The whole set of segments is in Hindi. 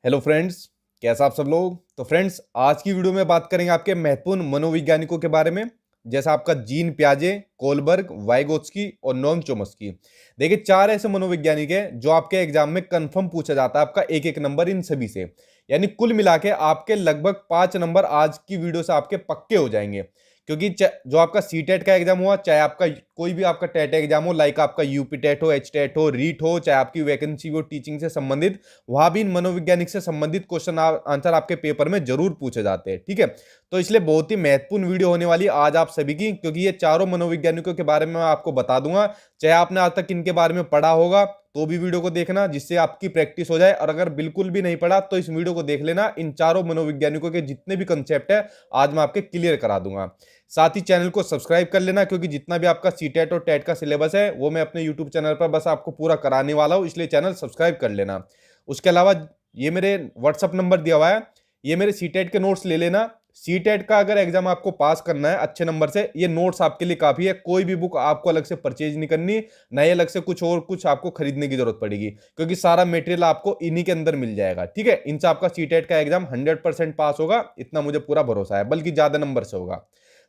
हेलो फ्रेंड्स, कैसा आप सब लोग। तो फ्रेंड्स, आज की वीडियो में बात करेंगे आपके महत्वपूर्ण मनोवैज्ञानिकों के बारे में, जैसा आपका जीन पियाजे, कोलबर्ग, वाइगोत्स्की और नोम चोम्स्की। देखिए, चार ऐसे मनोवैज्ञानिक हैं जो आपके एग्जाम में कंफर्म पूछा जाता है, आपका एक एक नंबर इन सभी से। यानी कुल मिला के आपके लगभग 5 नंबर आज की वीडियो से आपके पक्के हो जाएंगे। क्योंकि जो आपका सी टेट का एग्जाम हुआ, चाहे आपका कोई भी आपका टेट एग्जाम हो, लाइक आपका यूपी टेट हो, एच टेट हो, रीट हो, चाहे आपकी वैकेंसी हो टीचिंग से संबंधित, वहां भी इन मनोवैज्ञानिक से संबंधित क्वेश्चन आंसर आपके पेपर में जरूर पूछे जाते हैं। ठीक है, तो इसलिए बहुत ही महत्वपूर्ण वीडियो होने वाली है आज आप सभी की, क्योंकि ये चारों मनोवैज्ञानिकों के बारे में मैं आपको बता दूंगा। चाहे आपने आज तक इनके बारे में पढ़ा होगा तो भी वीडियो को देखना, जिससे आपकी प्रैक्टिस हो जाए, और अगर बिल्कुल भी नहीं पढ़ा तो इस वीडियो को देख लेना। इन चारों मनोवैज्ञानिकों के जितने भी कंसेप्ट है आज मैं आपके क्लियर करा दूंगा। साथ ही चैनल को सब्सक्राइब कर लेना, क्योंकि जितना भी आपका सीटेट और टेट का सिलेबस है वो मैं अपने यूट्यूब चैनल पर बस आपको पूरा कराने वाला हूं, इसलिए चैनल सब्सक्राइब कर लेना। उसके अलावा ये मेरे व्हाट्सअप नंबर दिया हुआ है, ये मेरे सीटेट के नोट्स ले लेना। सीटेट का अगर एग्जाम आपको पास करना है अच्छे नंबर से, ये नोट्स आपके लिए काफी है। कोई भी बुक आपको अलग से परचेज नहीं करनी, ना ही अलग से कुछ आपको खरीदने की जरूरत पड़ेगी, क्योंकि सारा मटेरियल आपको इन्हीं के अंदर मिल जाएगा। ठीक है, इनसे आपका सीटेट का एग्जाम 100% पास होगा, इतना मुझे पूरा भरोसा है, बल्कि ज्यादा नंबर से होगा।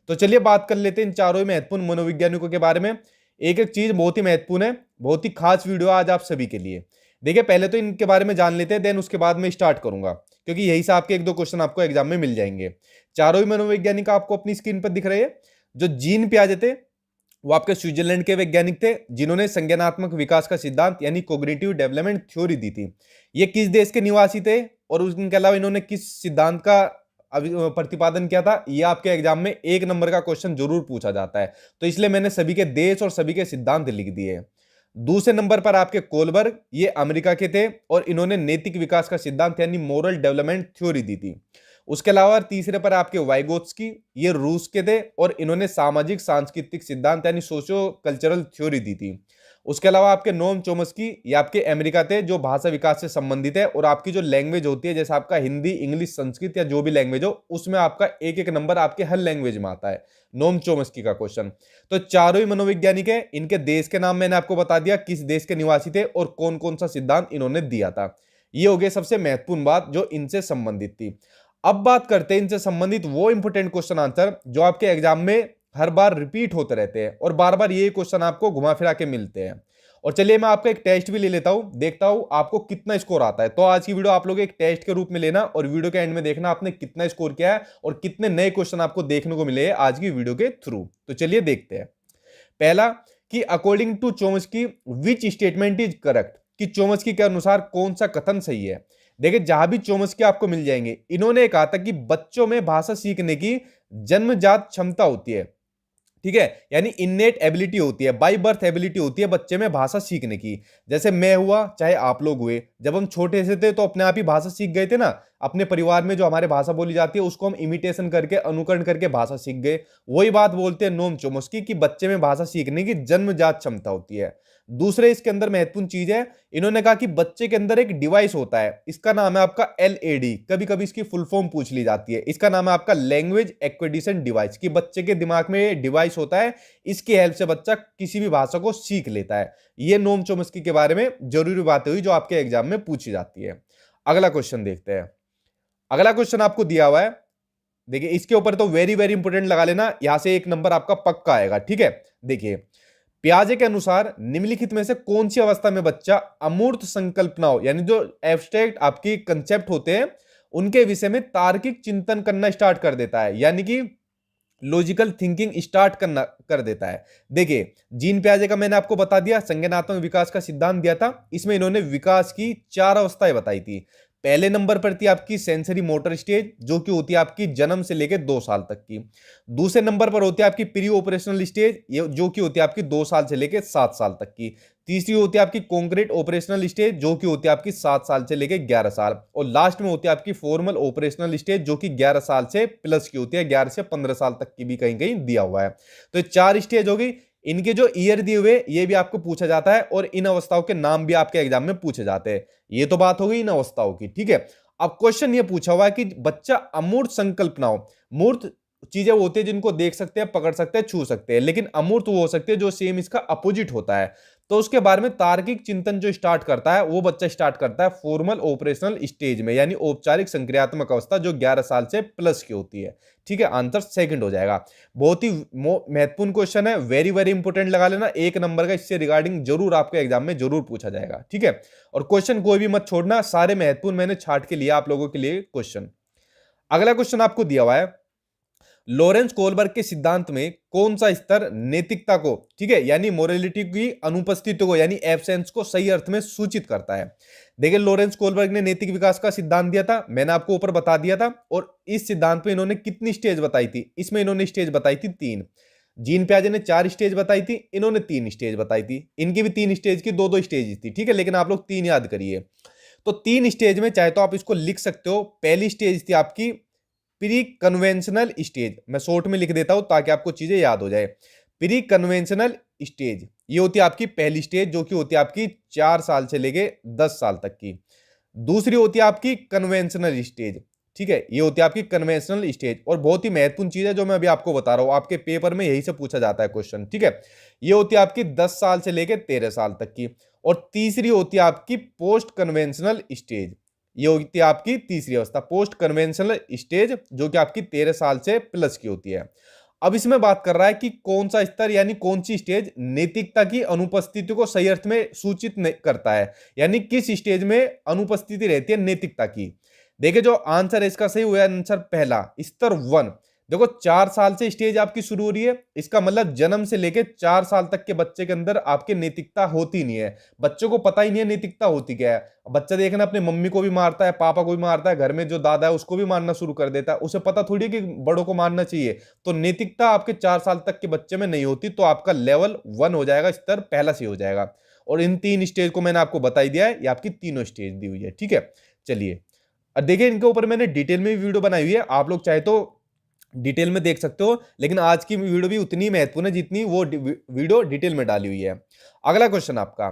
तो चलिए बात कर लेते हैं इन चारों ही महत्वपूर्ण मनोवैज्ञानिकों के बारे में। एक एक चीज बहुत ही महत्वपूर्ण है, बहुत ही खास वीडियो आज आप सभी के लिए। देखिए, पहले तो इनके बारे में जान लेते हैं, देन उसके बाद में स्टार्ट करूंगा, क्योंकि यही से आपके एक दो क्वेश्चन आपको एग्जाम में मिल जाएंगे। चारों ही मनोवैज्ञानिक आपको अपनी स्क्रीन पर दिख रहे हैं। जो जीन पियाजे थे वो आपके स्विट्जरलैंड के वैज्ञानिक थे, जिन्होंने संज्ञानात्मक विकास का सिद्धांत यानी कोग्निटिव डेवलपमेंट थ्योरी दी थी। ये किस देश के निवासी थे और उनके अलावा इन्होंने किस सिद्धांत का प्रतिपादन किया था, यह आपके एग्जाम में एक नंबर का क्वेश्चन जरूर पूछा जाता है। तो इसलिए मैंने सभी के देश और सभी के सिद्धांत लिख दिए। दूसरे नंबर पर आपके कोलबर्ग, ये अमेरिका के थे और इन्होंने नैतिक विकास का सिद्धांत यानी मोरल डेवलपमेंट थ्योरी दी थी। उसके अलावा तीसरे पर आपके वाइगोत्स्की, ये रूस के थे और इन्होंने सामाजिक सांस्कृतिक सिद्धांत यानी सोशो कल्चरल थ्योरी दी थी। उसके अलावा आपके नोम चोम्स्की, ये आपके अमेरिका थे, जो भाषा विकास से संबंधित है, और आपकी जो लैंग्वेज होती है, जैसे आपका हिंदी, इंग्लिश, संस्कृत या जो भी लैंग्वेज हो, उसमें आपका एक एक नंबर आपके हर लैंग्वेज में आता है नोम चोम्स्की का क्वेश्चन। तो चारों ही मनोवैज्ञानिक है, इनके देश के नाम मैंने आपको बता दिया, किस देश के निवासी थे और कौन कौन सा सिद्धांत इन्होंने दिया था। ये हो गई सबसे महत्वपूर्ण बात जो इनसे संबंधित थी। अब बात करते हैं इनसे संबंधित वो इंपोर्टेंट क्वेश्चन आंसर जो आपके एग्जाम में हर बार रिपीट होते रहते हैं और बार बार ये क्वेश्चन आपको घुमा फिरा के मिलते हैं। और चलिए मैं आपका एक टेस्ट भी ले लेता हूं, देखता हूं आपको कितना स्कोर आता है। तो आज की वीडियो आप लोग एक टेस्ट के रूप में लेना और वीडियो के एंड में देखना आपने कितना स्कोर किया है और कितने नए क्वेश्चन आपको देखने को मिले हैं आज की वीडियो के थ्रू। तो चलिए देखते हैं। पहला, कि according to Chomsky which statement is correct, कि चोम्स्की के अनुसार कौन सा कथन सही है। देखिए, जहां भी चोम्स्की आपको मिल जाएंगे, इन्होंने कहा था कि बच्चों में भाषा सीखने की जन्मजात क्षमता होती है। ठीक है, यानी इननेट एबिलिटी होती है, बाय बर्थ एबिलिटी होती है बच्चे में भाषा सीखने की। जैसे मैं हुआ, चाहे आप लोग हुए, जब हम छोटे से थे तो अपने आप ही भाषा सीख गए थे ना। अपने परिवार में जो हमारे भाषा बोली जाती है उसको हम इमिटेशन करके, अनुकरण करके भाषा सीख गए। वही बात बोलते हैं नोम चोम्स्की कि बच्चे में भाषा सीखने की जन्मजात क्षमता होती है। दूसरे इसके अंदर महत्वपूर्ण चीज है, इन्होंने कहा कि बच्चे के अंदर एक डिवाइस होता है, इसका नाम है आपका एलएडी। कभी कभी इसकी फुल फॉर्म पूछ ली जाती है, इसका नाम है आपका लैंग्वेज एक्विजिशन डिवाइस, कि बच्चे के दिमाग में डिवाइस होता है, इसकी हेल्प से बच्चा किसी भी भाषा को सीख लेता है। ये नोम चोम्स्की के बारे में जरूरी बातें हुई जो आपके एग्जाम में पूछी जाती है। अगला क्वेश्चन देखते हैं। अगला क्वेश्चन आपको दिया हुआ है, देखिए इसके ऊपर तो वेरी वेरी इंपोर्टेंट लगा लेना, यहां से एक नंबर आपका पक्का आएगा। ठीक है, देखिए, पियाजे के अनुसार निम्नलिखित में से कौन सी अवस्था में बच्चा अमूर्त संकल्पनाओं यानी जो एब्स्ट्रैक्ट आपकी कंसेप्ट होते हैं उनके विषय में तार्किक चिंतन करना स्टार्ट कर देता है, यानी कि लॉजिकल थिंकिंग स्टार्ट करना कर देता है। देखिए, जीन पियाजे का मैंने आपको बता दिया, संज्ञानात्मक विकास का सिद्धांत दिया था, इसमें इन्होंने विकास की 4 अवस्थाएं बताई थी। पहले नंबर पर थी आपकी सेंसरी मोटर स्टेज, जो कि होती है आपकी जन्म से लेकर 2 साल तक की। दूसरे नंबर पर होती है आपकी प्री ऑपरेशनल स्टेज, ये जो कि होती है आपकी 2 साल से लेकर 7 साल तक की। तीसरी होती है आपकी कॉन्क्रीट ऑपरेशनल स्टेज, जो कि होती है आपकी 7 साल से लेकर 11 साल। और लास्ट में होती है आपकी फॉर्मल ऑपरेशनल स्टेज, जो कि 11 साल से प्लस की होती है, 11 से 15 साल तक की भी कहीं कहीं दिया हुआ है। तो 4 स्टेज हो गई। इनके जो ईयर दिए हुए ये भी आपको पूछा जाता है और इन अवस्थाओं के नाम भी आपके एग्जाम में पूछे जाते हैं। ये तो बात हो गई इन अवस्थाओं की। ठीक है, अब क्वेश्चन ये पूछा हुआ है कि बच्चा अमूर्त संकल्पनाओं, मूर्त चीजें होती है जिनको देख सकते हैं, पकड़ सकते हैं, छू सकते हैं, लेकिन अमूर्त वो हो सकते हैं जो सेम इसका अपोजिट होता है। तो उसके बारे में तार्किक चिंतन जो स्टार्ट करता है वो बच्चा स्टार्ट करता है फॉर्मल ऑपरेशनल स्टेज में, यानी औपचारिक संक्रियात्मक अवस्था जो 11 साल से प्लस की होती है। ठीक है, आंसर सेकंड हो जाएगा। बहुत ही महत्वपूर्ण क्वेश्चन है, वेरी वेरी इंपोर्टेंट लगा लेना, 1 नंबर का इससे रिगार्डिंग जरूर आपके एग्जाम में जरूर पूछा जाएगा। ठीक है, और क्वेश्चन कोई भी मत छोड़ना, सारे महत्वपूर्ण मैंने छाट के लिया आप लोगों के लिए क्वेश्चन। अगला क्वेश्चन आपको दिया हुआ है, लॉरेंस कोलबर्ग के सिद्धांत में कौन सा स्तर नैतिकता को, ठीक है, यानी मोरालिटी की अनुपस्थिति को, यानी एब्सेंस को सही अर्थ में सूचित करता है। देखिए, लॉरेंस कोलबर्ग ने नैतिक विकास का सिद्धांत दिया था, मैंने आपको ऊपर बता दिया था, और इस सिद्धांत में इन्होंने कितनी स्टेज बताई थी, इसमें इन्होंने स्टेज बताई थी 3। जीन पियाजे ने 4 स्टेज बताई थी, इन्होंने 3 स्टेज बताई थी। इनकी भी 3 स्टेज की 2-2 स्टेज थी। ठीक है, लेकिन आप लोग 3 याद करिए। तो 3 स्टेज में चाहे तो आप इसको लिख सकते हो। पहली स्टेज थी आपकी प्री कन्वेंशनल स्टेज, मैं शॉर्ट में लिख देता हूं ताकि आपको चीजें याद हो जाए। प्री कन्वेंशनल स्टेज ये होती है आपकी पहली स्टेज, जो कि होती है आपकी 4 साल से लेके 10 साल तक की। दूसरी होती है आपकी कन्वेंशनल स्टेज। ठीक है, ये होती है आपकी कन्वेंशनल स्टेज, और बहुत ही महत्वपूर्ण चीज है जो मैं अभी आपको बता रहा हूं, आपके पेपर में यही से पूछा जाता है क्वेश्चन। ठीक है, ये होती है आपकी 10 साल से लेके 13 साल तक की। और तीसरी होती है आपकी पोस्ट कन्वेंशनल स्टेज, ये होती है आपकी तीसरी अवस्था, पोस्ट कन्वेंशनल स्टेज, जो कि आपकी 13 साल से प्लस की होती है। अब इसमें बात कर रहा है कि कौन सा स्तर यानी कौन सी स्टेज नैतिकता की अनुपस्थिति को सही अर्थ में सूचित करता है, यानी किस स्टेज में अनुपस्थिति रहती है नैतिकता की। देखिए, जो आंसर है इसका सही हुआ आंसर पहला, स्तर 1। देखो, 4 साल से स्टेज आपकी शुरू हो रही है, इसका मतलब जन्म से लेके 4 साल तक के बच्चे के अंदर आपके नैतिकता होती नहीं है। बच्चों को पता ही नहीं है नैतिकता होती क्या है। बच्चा देखना अपने मम्मी को भी मारता है, पापा को भी मारता है, घर में जो दादा है उसको भी मारना शुरू कर देता है, उसे पता थोड़ी है कि बड़ों को मारना चाहिए। तो नैतिकता आपके 4 साल तक के बच्चे में नहीं होती, तो आपका लेवल 1 हो जाएगा, स्तर पहला से हो जाएगा। और इन 3 स्टेज को मैंने आपको बताई दिया है, ये आपकी तीनों स्टेज दी हुई है। ठीक है, चलिए अब देखिए, इनके ऊपर मैंने डिटेल में भी वीडियो बनाई हुई है, आप लोग चाहे तो डिटेल में देख सकते हो, लेकिन आज की वीडियो भी उतनी महत्वपूर्ण है जितनी वो वीडियो डिटेल में डाली हुई है। अगला क्वेश्चन आपका,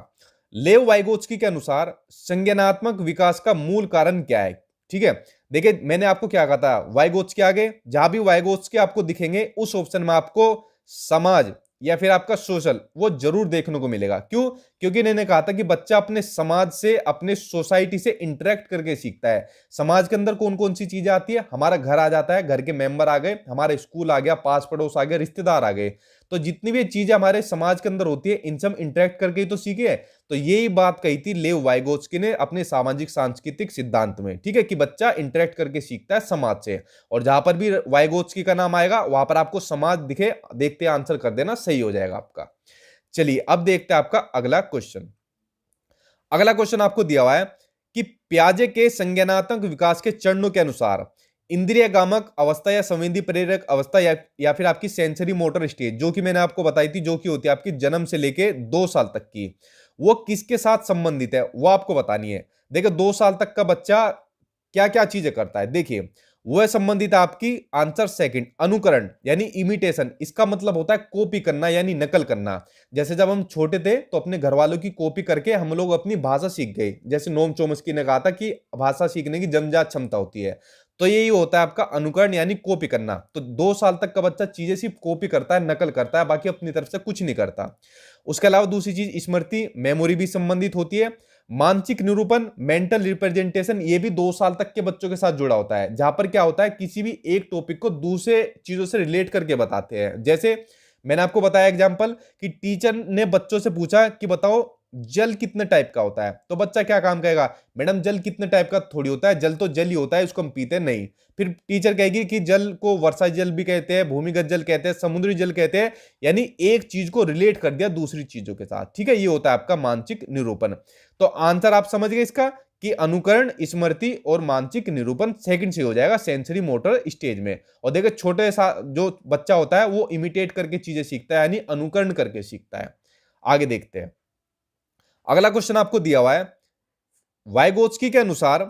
लेव वाइगोत्स्की के अनुसार संज्ञानात्मक विकास का मूल कारण क्या है। ठीक है, देखिए मैंने आपको क्या कहा था, वाइगोत्स्की आगे जहां भी वाइगोत्स्की आपको दिखेंगे उस ऑप्शन में आपको समाज या फिर आपका सोशल वो जरूर देखने को मिलेगा। क्यों? क्योंकि इन्होंने कहा था कि बच्चा अपने समाज से, अपने सोसाइटी से इंटरेक्ट करके सीखता है। समाज के अंदर कौन कौन सी चीजें आती है, हमारा घर आ जाता है, घर के मेंबर आ गए, हमारा स्कूल आ गया, पास पड़ोस आ गया, रिश्तेदार आ गए। तो जितनी भी चीजें हमारे समाज के अंदर होती है, इनसे हम इंटरेक्ट करके ही तो सीखे। तो यही बात कही थी लेव वाइगोत्स्की ने अपने सामाजिक सांस्कृतिक सिद्धांत में। ठीक है, कि बच्चा इंटरेक्ट करके सीखता है समाज से, और जहां पर भी वाइगोत्स्की का नाम आएगा वहां पर आपको समाज दिखे, देखते आंसर कर देना, सही हो जाएगा आपका। चलिए अब देखते हैं आपका अगला क्वेश्चन। अगला क्वेश्चन आपको दिया हुआ है कि पियाजे के संज्ञानात्मक विकास के चरणों के अनुसार इंद्रिय गामक अवस्था या संवेदी प्रेरक अवस्था या फिर आपकी सेंसरी मोटर स्टेज, जो कि मैंने आपको बताई थी, जो कि होती है आपकी जन्म से लेके 2 साल तक की, वो किसके साथ संबंधित है वो आपको बतानी है। देखिए, 2 साल तक का बच्चा क्या क्या चीजें करता है, देखिए वह संबंधित है आपकी आंसर सेकंड, अनुकरण यानी इमिटेशन। इसका मतलब होता है कॉपी करना यानी नकल करना। जैसे जब हम छोटे थे तो अपने घर वालों की कॉपी करके हम लोग अपनी भाषा सीख गए। जैसे नोम चोम्स्की ने कहा था कि भाषा सीखने की जन्मजात क्षमता होती है, तो यही होता है आपका अनुकरण यानी कॉपी करना। तो 2 साल तक का बच्चा चीजें सिर्फ कॉपी करता है, नकल करता है, बाकी अपनी तरफ से कुछ नहीं करता। उसके अलावा दूसरी चीज स्मृति, मेमोरी भी संबंधित होती है। मानसिक निरूपण, मेंटल रिप्रेजेंटेशन, ये भी 2 साल तक के बच्चों के साथ जुड़ा होता है, जहां पर क्या होता है किसी भी एक टॉपिक को दूसरे चीजों से रिलेट करके बताते हैं। जैसे मैंने आपको बताया एग्जांपल कि टीचर ने बच्चों से पूछा कि बताओ जल कितने टाइप का होता है, तो बच्चा क्या काम कहेगा, मैडम जल कितने टाइप का थोड़ी होता है, जल तो जल ही होता है, इसको हम पीते नहीं। फिर टीचर कहेगी कि जल को वर्षा जल भी कहते हैं, भूमिगत जल कहते हैं, समुद्री जल कहते हैं, यानी एक चीज को रिलेट कर दिया दूसरी चीजों के साथ। ठीक है, ये होता है आपका मानसिक निरूपण। तो आंसर आप समझ गए इसका कि अनुकरण, स्मृति और मानसिक निरूपण सेकंड से हो जाएगा सेंसरी मोटर स्टेज में। और देखिए, छोटे सा जो बच्चा होता है वो इमिटेट करके चीजें सीखता है, यानी अनुकरण करके सीखता है। आगे देखते हैं, अगला क्वेश्चन आपको दिया हुआ है, वाइगोत्स्की के अनुसार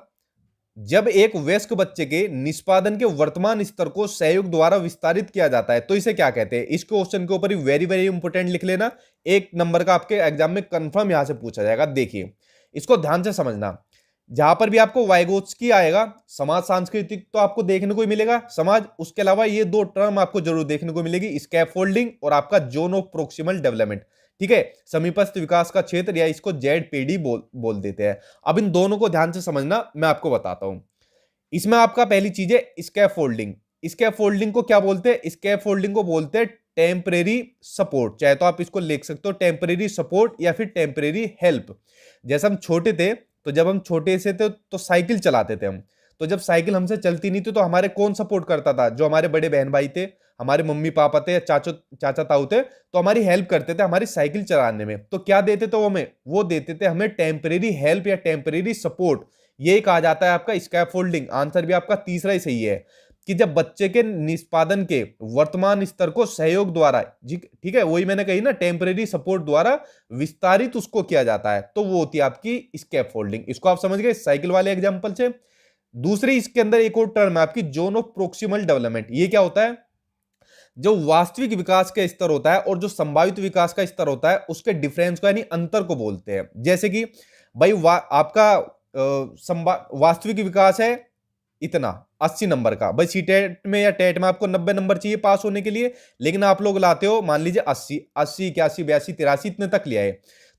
जब एक वयस्क बच्चे के निष्पादन के वर्तमान स्तर को सहयोग द्वारा विस्तारित किया जाता है तो इसे क्या कहते हैं। इस क्वेश्चन के ऊपर ही वेरी वेरी इंपोर्टेंट लिख लेना, 1 नंबर का आपके एग्जाम में कंफर्म यहां से पूछा जाएगा। देखिए, इसको ध्यान से समझना, जहां पर भी आपको वाइगोत्स्की आएगा, समाज सांस्कृतिक तो आपको देखने को ही मिलेगा, समाज, उसके अलावा ये 2 टर्म आपको जरूर देखने को मिलेगी, स्कैफोल्डिंग और आपका जोन ऑफ प्रोक्सिमल डेवलपमेंट। ठीक है, समीपस्थ विकास का क्षेत्र, या इसको जेडपीडी बोल देते हैं। अब इन दोनों को ध्यान से समझना, मैं आपको बताता हूं। इसमें आपका पहली चीज है स्कैफोल्डिंग। स्कैफोल्डिंग को क्या बोलते हैं? स्कैफोल्डिंग को बोलते हैं टेम्परेरी सपोर्ट, चाहे तो आप इसको लिख सकते हो टेम्परेरी सपोर्ट या फिर टेम्परेरी हेल्प। जैसे हम छोटे थे, तो जब हम छोटे से थे तो साइकिल चलाते थे हम, तो जब साइकिल हमसे चलती नहीं थी तो हमारे कौन सपोर्ट करता था? जो हमारे बड़े बहन भाई थे, हमारे मम्मी पापा थे, या चाचा ताऊ थे, तो हमारी हेल्प करते थे हमारी साइकिल चलाने में। तो क्या देते थे वो हमें? वो देते थे हमें टेम्परेरी हेल्प या टेम्परेरी सपोर्ट। ये कहा जाता है आपका स्कैफोल्डिंग। आंसर भी आपका तीसरा ही सही है कि जब बच्चे के निष्पादन के वर्तमान स्तर को सहयोग द्वारा, ठीक है, वही मैंने कही ना, टेम्परेरी सपोर्ट द्वारा विस्तारित उसको किया जाता है, तो वो होती है आपकी स्कैफोल्डिंग। इसको आप समझ गए साइकिल वाले एग्जांपल से। दूसरी इसके अंदर एक और टर्म है आपकी जोन ऑफ प्रोक्सिमल डेवलपमेंट। ये क्या होता है? जो वास्तविक विकास का स्तर होता है और जो संभावित विकास का स्तर होता है, उसके डिफरेंस को यानी अंतर को बोलते हैं। जैसे कि भाई आपका वास्तविक विकास है इतना 80 नंबर का, भाई सीटेट में या टेट में आपको 90 नंबर चाहिए पास होने के लिए, लेकिन आप लोग लाते हो मान लीजिए 80, 81, 81, 82, 83 इतने तक ले आए।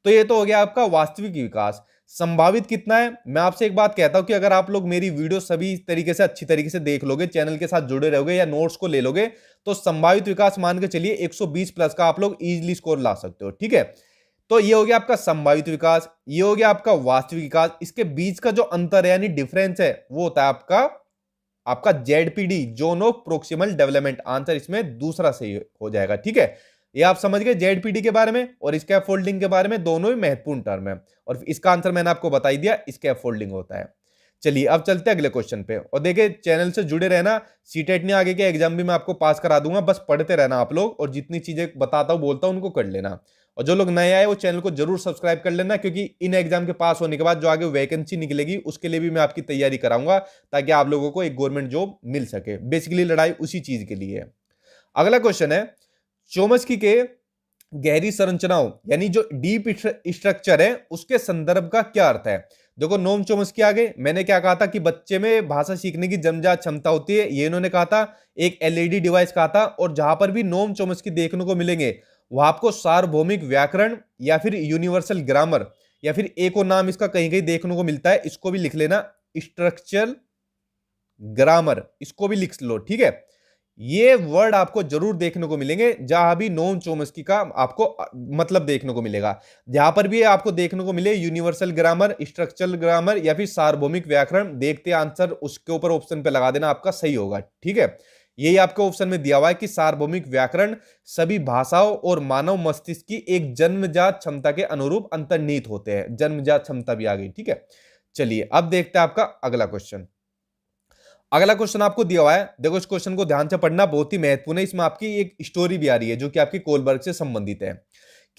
तो ये तो हो गया आपका वास्तविक विकास। संभावित कितना है? मैं आपसे एक बात कहता हूं कि अगर आप लोग मेरी वीडियो सभी तरीके से अच्छी तरीके से देख लोगे, चैनल के साथ जुड़े रहोगे या नोट्स को ले लोगे, तो संभावित विकास मान के चलिए 120 प्लस का आप लोग इजीली स्कोर ला सकते हो। ठीक है, तो ये हो गया आपका संभावित विकास, ये हो गया आपका वास्तविक विकास। इसके बीच का जो अंतर है यानी डिफरेंस है, वो होता है आपका ZPD, zone of proximal development. Answer इसमें दूसरा सही हो जाएगा। ठीक है, ये आप समझ गए जेडपीडी के बारे में और स्कैफोल्डिंग के बारे में, दोनों ही महत्वपूर्ण टर्म है। और इसका आंसर मैंने आपको बता ही दिया, स्कैफोल्डिंग होता है। चलिए अब चलते हैं अगले क्वेश्चन पे, और देखिए चैनल से जुड़े रहना, सीटेट नहीं आगे के एग्जाम भी मैं आपको पास करा दूंगा, बस पढ़ते रहना आप लोग, और जितनी चीजें बताता हूं बोलता हूं उनको कर लेना। और जो लोग नए आए वो चैनल को जरूर सब्सक्राइब कर लेना, क्योंकि इन एग्जाम के पास होने के बाद जो आगे वैकेंसी निकलेगी उसके लिए भी मैं आपकी तैयारी कराऊंगा, ताकि आप लोगों को एक गवर्नमेंट जॉब मिल सके। बेसिकली लड़ाई उसी चीज के लिए है। अगला क्वेश्चन है, चोम्स्की के गहरी संरचनाओं यानी जो डीप स्ट्रक्चर है उसके संदर्भ का क्या अर्थ है? देखो नोम चोम्स्की आगे मैंने क्या कहा था कि बच्चे में भाषा सीखने की जन्मजात क्षमता होती है, ये इन्होंने कहा था। एक एलईडी डिवाइस कहा था, और जहां पर भी नोम चोम्स्की देखने को मिलेंगे वहां आपको सार्वभौमिक व्याकरण या फिर यूनिवर्सल ग्रामर, या फिर एक और नाम इसका कहीं कहीं देखने को मिलता है, इसको भी लिख लेना, स्ट्रक्चरल ग्रामर, इसको भी लिख लो। ठीक है, ये वर्ड आपको जरूर देखने को मिलेंगे जहां भी नोम चोम्स्की का आपको मतलब देखने को मिलेगा। जहां पर भी आपको देखने को मिले यूनिवर्सल ग्रामर, स्ट्रक्चरल ग्रामर या फिर सार्वभौमिक व्याकरण, देखते आंसर उसके ऊपर ऑप्शन पे लगा देना, आपका सही होगा। ठीक है, यही आपके ऑप्शन में दिया हुआ है कि सार्वभौमिक व्याकरण सभी भाषाओं और मानव मस्तिष्क की एक जन्मजात क्षमता के अनुरूप अंतर्निहित होते हैं। जन्मजात क्षमता भी आ गई। ठीक है, चलिए अब देखते हैं आपका अगला क्वेश्चन। अगला क्वेश्चन आपको दिया हुआ है, देखो इस क्वेश्चन को ध्यान से पढ़ना, बहुत ही महत्वपूर्ण है। इसमें आपकी एक स्टोरी भी आ रही है जो कि आपकी कोलबर्ग से संबंधित है,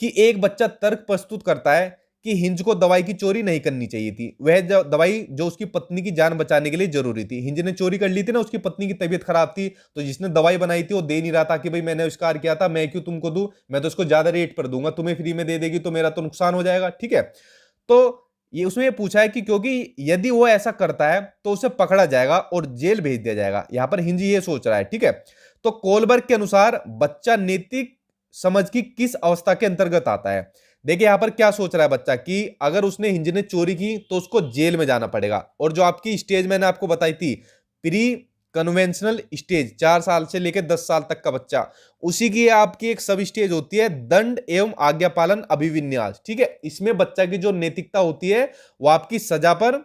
कि एक बच्चा तर्क प्रस्तुत करता है कि हिंज को दवाई की चोरी नहीं करनी चाहिए थी। वह दवाई जो उसकी पत्नी की जान बचाने के लिए जरूरी थी। हिंज ने चोरी कर ली थी ना, उसकी पत्नी की तबीयत खराब थी, तो जिसने दवाई बनाई थी वो दे नहीं रहा था कि भाई मैंने आविष्कार किया था, मैं क्यों तुमको दूं, मैं तो उसको ज्यादा रेट पर दूंगा, तुम्हें फ्री में दे देगी तो मेरा तो नुकसान हो जाएगा। ठीक है, तो ये उसमें ये पूछा है कि क्योंकि यदि वो ऐसा करता है तो उसे पकड़ा जाएगा और जेल भेज दिया जाएगा। यहां पर हिंज ये सोच रहा है। ठीक है, तो कोलबर्ग के अनुसार बच्चा नैतिक समझ की किस अवस्था के अंतर्गत आता है? देखिए यहां पर क्या सोच रहा है बच्चा, कि अगर उसने हिंज ने चोरी की तो उसको जेल में जाना पड़ेगा, और जो आपकी स्टेज मैंने आपको बताई थी प्री कन्वेंशनल स्टेज, 4 साल से लेकर 10 साल तक का बच्चा, उसी की आपकी एक सब स्टेज होती है दंड एवं आज्ञा पालन अभिविन्यास। ठीक है, इसमें बच्चा की जो नैतिकता होती है वो आपकी सजा पर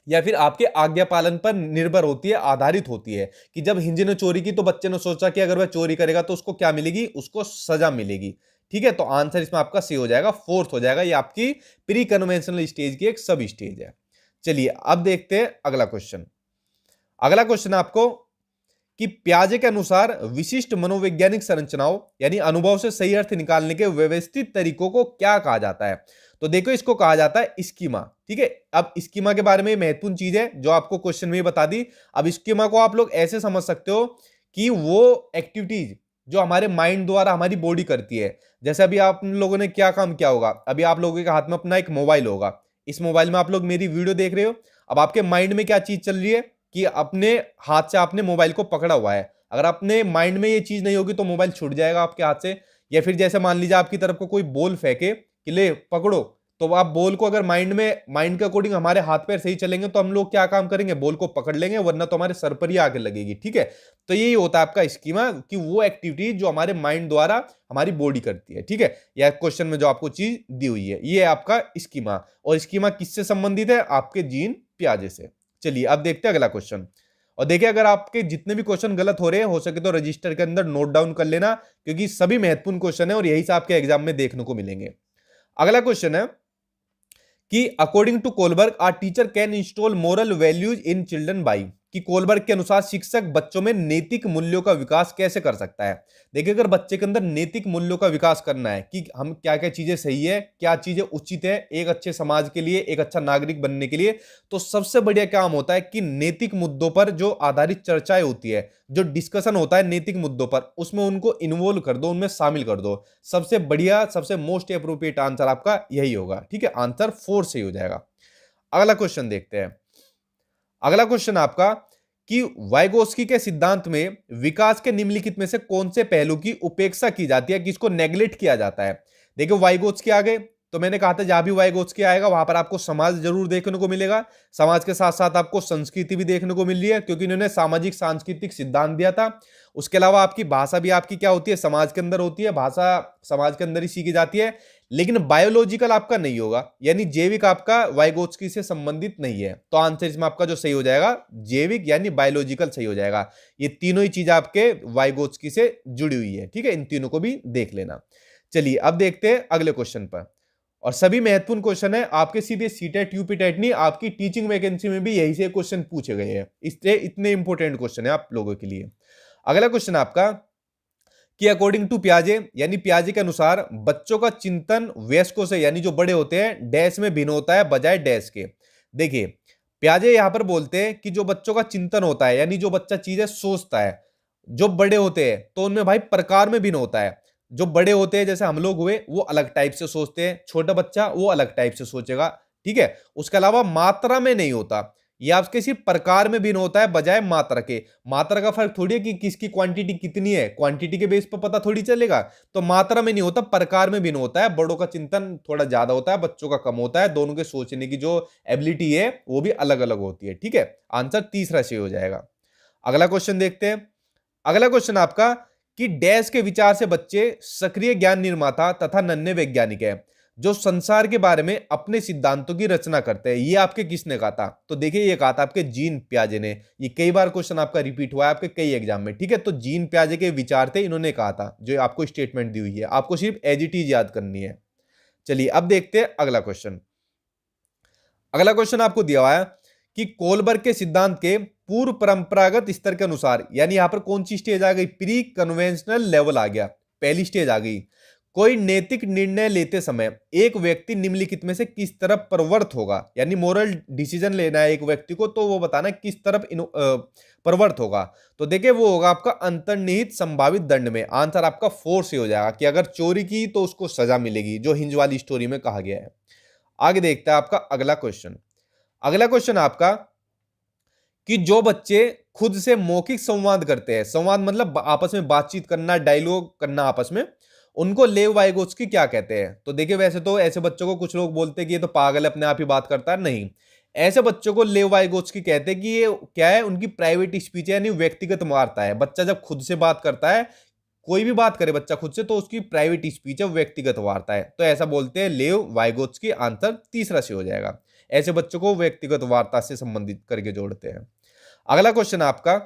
या फिर आपके आज्ञा पालन पर निर्भर होती है, आधारित होती है। कि जब हिंज ने चोरी की तो बच्चे ने सोचा कि अगर वह चोरी करेगा तो उसको क्या मिलेगी, उसको सजा मिलेगी। ठीक है, तो आंसर इसमें आपका सी हो जाएगा, फोर्थ हो जाएगा। ये आपकी प्री कन्वेंशनल स्टेज की एक सब स्टेज है। चलिए अब देखते हैं अगला क्वेश्चन। अगला क्वेश्चन आपको कि पियाजे के अनुसार विशिष्ट मनोवैज्ञानिक संरचनाओं यानी अनुभव से सही अर्थ निकालने के व्यवस्थित तरीकों को क्या कहा जाता है? तो देखो इसको कहा जाता है स्कीमा। ठीक है, अब स्कीमा के बारे में महत्वपूर्ण चीज है जो आपको क्वेश्चन में बता दी। अब स्कीमा को आप लोग ऐसे समझ सकते हो कि वो एक्टिविटीज जो हमारे माइंड द्वारा हमारी बॉडी करती है। जैसे अभी आप लोगों ने क्या काम किया होगा, अभी आप लोगों के हाथ में अपना एक मोबाइल होगा, इस मोबाइल में आप लोग मेरी वीडियो देख रहे हो। अब आपके माइंड में क्या चीज चल रही है कि अपने हाथ से आपने मोबाइल को पकड़ा हुआ है। अगर अपने माइंड में ये चीज नहीं होगी तो मोबाइल छूट जाएगा आपके हाथ से, या फिर जैसे मान लीजिए आपकी तरफ को कोई बॉल फेंके कि ले पकड़ो, तो आप बॉल को अगर माइंड के अकॉर्डिंग हमारे हाथ पैर सही चलेंगे तो हम लोग क्या काम करेंगे, बॉल को पकड़ लेंगे, वरना तो हमारे सर पर ही आके लगेगी। ठीक है, तो यही होता है आपका स्कीमा कि वो एक्टिविटी जो हमारे माइंड द्वारा हमारी बॉडी करती है। ठीक है, या क्वेश्चन में जो आपको चीज दी हुई है ये आपका स्कीमा, और स्कीमा किससे संबंधित है, आपके जीन पियाजे से। चलिए अब देखते हैं अगला क्वेश्चन। और देखिए अगर आपके जितने भी क्वेश्चन गलत हो रहे हैं, हो सके तो रजिस्टर के अंदर नोट डाउन कर लेना, क्योंकि सभी महत्वपूर्ण क्वेश्चन है और यही से आपके एग्जाम में देखने को मिलेंगे। अगला क्वेश्चन है कि according to Kohlberg are teacher can install moral values in children by, कि कोलबर्ग के अनुसार शिक्षक बच्चों में नैतिक मूल्यों का विकास कैसे कर सकता है। देखिए अगर बच्चे के अंदर नैतिक मूल्यों का विकास करना है कि हम क्या क्या चीजें सही है, क्या चीजें उचित है एक अच्छे समाज के लिए, एक अच्छा नागरिक बनने के लिए, तो सबसे बढ़िया काम होता है कि नैतिक मुद्दों पर जो आधारित चर्चाएं होती है, जो डिस्कशन होता है नैतिक मुद्दों पर, उसमें उनको इन्वॉल्व कर दो, उनमें शामिल कर दो। सबसे बढ़िया, सबसे मोस्ट अप्रोप्रिएट आंसर आपका यही होगा। ठीक है, आंसर 4 सही हो जाएगा। अगला क्वेश्चन देखते हैं। अगला क्वेश्चन आपका कि वाइगोत्स्की के सिद्धांत में विकास के निम्नलिखित में से कौन से पहलू की उपेक्षा की जाती है, किसको नेग्लेक्ट किया जाता है। देखिए वाइगोत्स्की आ गए, तो मैंने कहा था जहां भी वाइगोत्स्की आएगा वहां पर आपको समाज जरूर देखने को मिलेगा, समाज के साथ साथ आपको संस्कृति भी देखने को मिल रही है, क्योंकि इन्होंने सामाजिक सांस्कृतिक सिद्धांत दिया था। उसके अलावा आपकी भाषा भी आपकी क्या होती है, समाज के अंदर होती है, भाषा समाज के अंदर ही सीखी जाती है, लेकिन बायोलॉजिकल आपका नहीं होगा, यानी जैविक आपका वाइगोत्स्की से संबंधित नहीं है। तो आंसर इसमें आपका जो सही हो जाएगा जैविक यानी बायोलॉजिकल सही हो जाएगा। ये तीनों ही चीज आपके वाइगोत्स्की से जुड़ी हुई है। ठीक है, इन तीनों को भी देख लेना। चलिए अब देखते हैं अगले क्वेश्चन पर, और सभी महत्वपूर्ण क्वेश्चन है आपके, सीधे सीटेट यूपीटेट नहीं, आपकी टीचिंग वैकेंसी में भी यही से क्वेश्चन पूछे गए हैं, इसलिए इतने इंपॉर्टेंट क्वेश्चन है आप लोगों के लिए। अगला क्वेश्चन आपका कि अकॉर्डिंग टू पियाजे, यानी पियाजे के अनुसार बच्चों का चिंतन वयस्कों से यानी जो बड़े होते हैं डैश में भिन्न होता है बजाय डैश के। देखिए पियाजे यहां पर बोलते हैं कि जो बच्चों का चिंतन होता है यानी जो बच्चा चीजें सोचता है, जो बड़े होते हैं तो उनमें भाई प्रकार में भिन्न होता है। जो बड़े होते हैं जैसे हम लोग हुए वो अलग टाइप से सोचते हैं, छोटा बच्चा वो अलग टाइप से सोचेगा। ठीक है, उसके अलावा मात्रा में नहीं होता, ये आपके सिर्फ प्रकार में भिन्न होता है बजाय मात्रा के। मात्रा का फर्क थोड़ी है कि किसकी क्वांटिटी कितनी है, क्वांटिटी के बेस पर पता थोड़ी चलेगा। तो मात्रा में नहीं होता, प्रकार में भिन्न होता है। बड़ों का चिंतन थोड़ा ज्यादा होता है, बच्चों का कम होता है, दोनों के सोचने की जो एबिलिटी है वो भी अलग अलग होती है। ठीक है, आंसर तीसरा सही हो जाएगा। अगला क्वेश्चन देखते हैं। अगला क्वेश्चन आपका कि डैश के विचार से बच्चे सक्रिय ज्ञान निर्माता तथा नन्हे वैज्ञानिक है, जो संसार के बारे में अपने सिद्धांतों की रचना करते हैं। ये आपके किसने कहा था, तो देखिए ये कहा था आपके जीन पियाजे ने। ये कई बार क्वेश्चन आपका रिपीट हुआ है आपके कई एग्जाम में। ठीक है, तो जीन पियाजे के विचार थे, इन्होंने कहा था, जो आपको स्टेटमेंट दी हुई है, आपको सिर्फ एज इट इज याद करनी है। चलिए अब देखते हैं अगला क्वेश्चन। अगला क्वेश्चन आपको दिया हुआ है कि कोलबर्ग के सिद्धांत के पूर्व परंपरागत स्तर के अनुसार, यानी यहां पर कौन सी स्टेज आ गई, प्री कन्वेंशनल लेवल आ गया, पहली स्टेज आ गई। कोई नैतिक निर्णय लेते समय एक व्यक्ति निम्नलिखित में से किस तरफ प्रवृत्त होगा, यानी मोरल डिसीजन लेना है एक व्यक्ति को, तो वो बताना है किस तरफ प्रवृत्त होगा। तो देखिए वो होगा आपका अंतर्निहित संभावित दंड में। आंसर आपका 4 से हो जाएगा कि अगर चोरी की तो उसको सजा मिलेगी, जो हिंज वाली स्टोरी में कहा गया है। आगे देखते हैं आपका अगला क्वेश्चन। अगला क्वेश्चन आपका कि जो बच्चे खुद से मौखिक संवाद करते हैं, संवाद मतलब आपस में बातचीत करना, डायलॉग करना आपस में, उनको लेव वाइगोत्स्की क्या कहते हैं। तो देखिए वैसे तो ऐसे बच्चों को कुछ लोग बोलते हैं कि ये तो पागल है, अपने आप ही बात करता है, नहीं, ऐसे बच्चों को लेव वाइगोत्स्की कहते हैं कि ये क्या है, उनकी प्राइवेट स्पीच है, यानी व्यक्तिगत वार्ता है। बच्चा जब खुद से बात करता है, कोई भी बात करे बच्चा खुद से, तो उसकी प्राइवेट स्पीच है, व्यक्तिगत वार्ता है, तो ऐसा बोलते हैं लेव वाइगोत्स्की। आंसर तीसरा से हो जाएगा। ऐसे बच्चों को व्यक्तिगत वार्ता से संबंधित करके जोड़ते हैं। अगला क्वेश्चन आपका,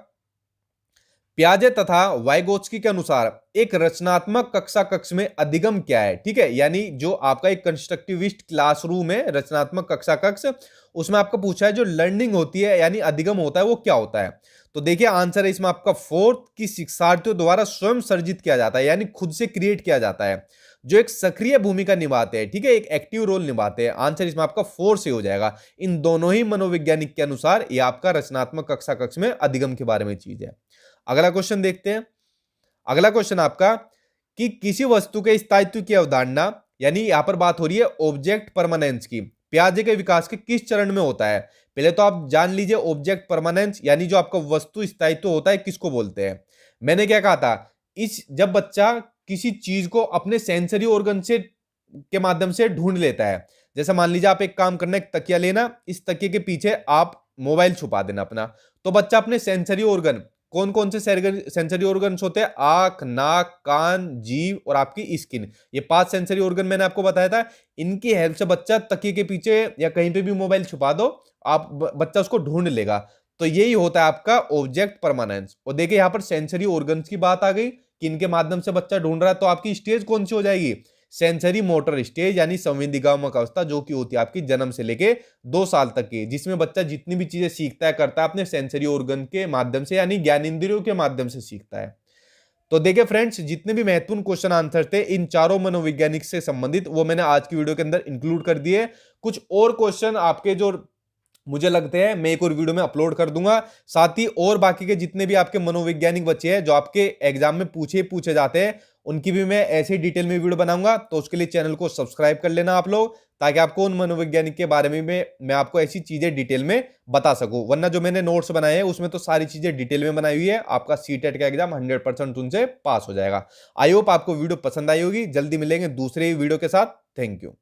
पियाजे तथा वाइगोत्स्की के अनुसार एक रचनात्मक कक्षा कक्ष में अधिगम क्या है। ठीक है, यानी जो आपका एक कंस्ट्रक्टिविस्ट क्लासरूम है, रचनात्मक कक्षा कक्ष, उसमें आपको पूछा है जो लर्निंग होती है यानी अधिगम होता है वो क्या होता है। तो देखिए आंसर है इसमें आपका 4 कि शिक्षार्थियों द्वारा स्वयं सर्जित किया जाता है, यानी खुद से क्रिएट किया जाता है, जो एक सक्रिय भूमिका निभाते हैं। ठीक है, एक एक्टिव रोल निभाते हैं। आंसर इसमें आपका 4 से हो जाएगा। इन दोनों ही मनोवैज्ञानिक के अनुसार ये आपका रचनात्मक कक्षा कक्ष में अधिगम के बारे में चीज है। अगला क्वेश्चन देखते हैं। अगला क्वेश्चन आपका कि किसी वस्तु के स्थायित्व की अवधारणा, यानी यहां पर बात हो रही है ऑब्जेक्ट परमानेंस की, पियाजे के विकास के किस चरण में होता है। पहले तो आप जान लीजिए ऑब्जेक्ट परमानेंस यानी जो आपका वस्तु स्थायित्व होता है किसको बोलते हैं। मैंने क्या कहा था, इस जब बच्चा किसी चीज को अपने सेंसरी ऑर्गन से के माध्यम से ढूंढ लेता है। जैसे मान लीजिए आप एक काम करना, एक तकिया लेना, इस तकिए के पीछे आप मोबाइल छुपा देना अपना, तो बच्चा अपने सेंसरी ऑर्गन, कौन कौन से सेंसरी ऑर्गन्स होते हैं, आंख, नाक, कान, जीभ और आपकी स्किन, ये 5 सेंसरी ऑर्गन मैंने आपको बताया था। इनकी हेल्प से बच्चा तकिए के पीछे या कहीं पे भी मोबाइल छुपा दो, आप बच्चा उसको ढूंढ लेगा। तो यही होता है आपका ऑब्जेक्ट परमानेंस। और देखिए यहां पर सेंसरी ऑर्गन्स की बात आ गई कि इनके माध्यम से बच्चा ढूंढ रहा है, तो आपकी स्टेज कौन सी हो जाएगी, सेंसरी मोटर स्टेज, यानी संवेदीगामक अवस्था, जो कि होती है आपकी जन्म से लेके 2 साल तक की, जिसमें बच्चा जितनी भी चीजें सीखता है करता है अपने सेंसरी ऑर्गन के माध्यम से, यानी ज्ञानेंद्रियों के माध्यम से सीखता है। तो देखिए फ्रेंड्स, जितने भी महत्वपूर्ण क्वेश्चन आंसर थे इन चारों मनोवैज्ञानिक से संबंधित, वो मैंने आज की वीडियो के अंदर इंक्लूड कर दिए। कुछ और क्वेश्चन आपके जो मुझे लगते हैं मैं एक और वीडियो में अपलोड कर दूंगा। साथ ही और बाकी के जितने भी आपके मनोवैज्ञानिक बच्चे हैं जो आपके एग्जाम में पूछे जाते हैं, उनकी भी मैं ऐसे डिटेल में वीडियो बनाऊंगा। तो उसके लिए चैनल को सब्सक्राइब कर लेना आप लोग, ताकि आपको उन मनोवैज्ञानिक के बारे में मैं आपको ऐसी चीजें डिटेल में बता सकूं। वरना जो मैंने नोट्स बनाए हैं उसमें तो सारी चीजें डिटेल में बनाई हुई है, आपका सीटेट का एग्जाम 100% उनसे पास हो जाएगा। आई होप आपको वीडियो पसंद आई होगी। जल्दी मिलेंगे दूसरे वीडियो के साथ। Thank you.